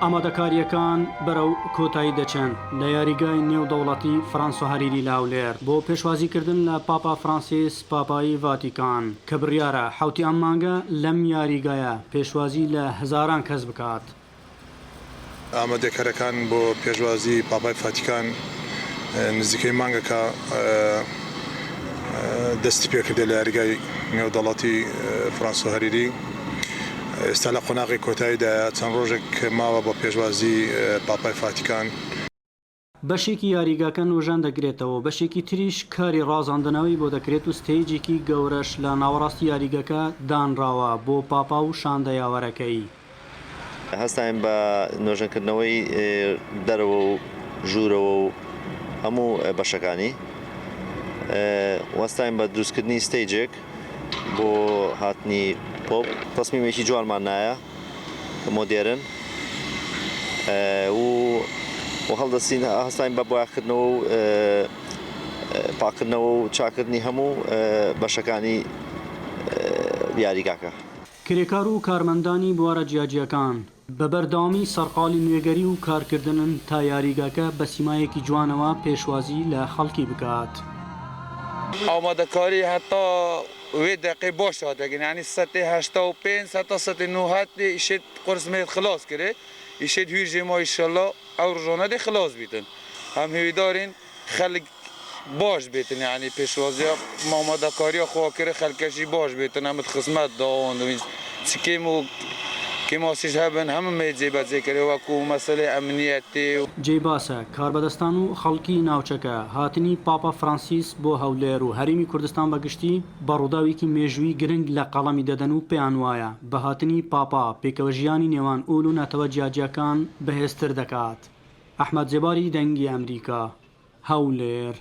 ئامادەکاریەکان بەرەو کۆتایی دەچێن لە یاریگای نێودەوڵەتی فەرەنسا هەریری لاولێر بۆ پێشوازیکردن لە پاپا فرانسیس پاپایی ڤاتیکان کە بڕیارە حوتی ئەم مانگە لەم یاریگایە پێشوازی لە هەزاران کەس بکات. ئامادەکاریەکان بۆ پێشوازی پاپای ڤاتیکان نزیکەی مانگەکە دەستی پێکردە لە یاریگای نێودەوڵەتی فەرەنسا هەریری. ئێستا لە قۆناغی کۆتاییدا چەند ڕۆژێک ماوە بۆ پێشوازی پاپای ڤاتیکان. بەشێکی یاریگاکە نوێژان دەگرێتەوە، بەشێکی تریش کاری ڕازاندنەوەی بۆ دەکرێت و ستەیجێکی گەورەش لە ناوەڕاستی یاریگەکە دانراوە بۆ پاپا و شاندە یاوەرەکەی. هەستایم بە نوێژەکردنەوەی دەرەوە و ژوورەوە و هەموو بەشەکانی وەستایم بە دروستکردنی ستەیجێک بۆ هاتنی پۆپ. تەسمیمێکی جوانمان نایە کە مۆدێرن و هەڵدەستین هەستایم بە بۆیاکردنەوە و پاکردنەوە و چاکردنی هەموو بەشەکانی یاریگاکە. کرێکار و کارمەندانی بوارە جیاجیەکان بە بەردەوامی سەرقاڵی نوێگەری و کارکردنن تا یاریگاکە بە سیمایەکی جوانەوە پێشوازی لە خەڵکی بکات. ئامادەکاری هەتا وێ دقی باش هاتەگەن یعنی 85 تا 9 هاتی ئیشێت قرسمێت خلاص کرێ ئیشێت هویژێ ما ئیشەڵڵا ئەو ڕۆژانە خلاص بیتن هەم هێویدارین خەڵک باش بێتن یعنی پێشوازیە ئامادەکاریە خواکرێ خەڵکەشی باش بێتن ئەمت خزمەت داوەن چکێم و کێماسیش هەبن هەموو جێبەجێکردن وەکو مەسەلەی ئەمنیەتی جێی باسە کاربەدەستان و خەڵکی ناوچەکە هاتنی پاپا فرانسیس بۆ هەولێر و هەرێمی کوردستان بەگشتی بە ڕووداوێکی مێژووی گرنگ لە قەڵەمی دەدەن و پێیان وایە بە هاتنی پاپا پێکەوە ژیانی نێوان ئول و نەتەوە جیاجیەکان بەهێزتر دەکات. ئەحمەد جێباری دەنگی ئەمریکا، هەولێر.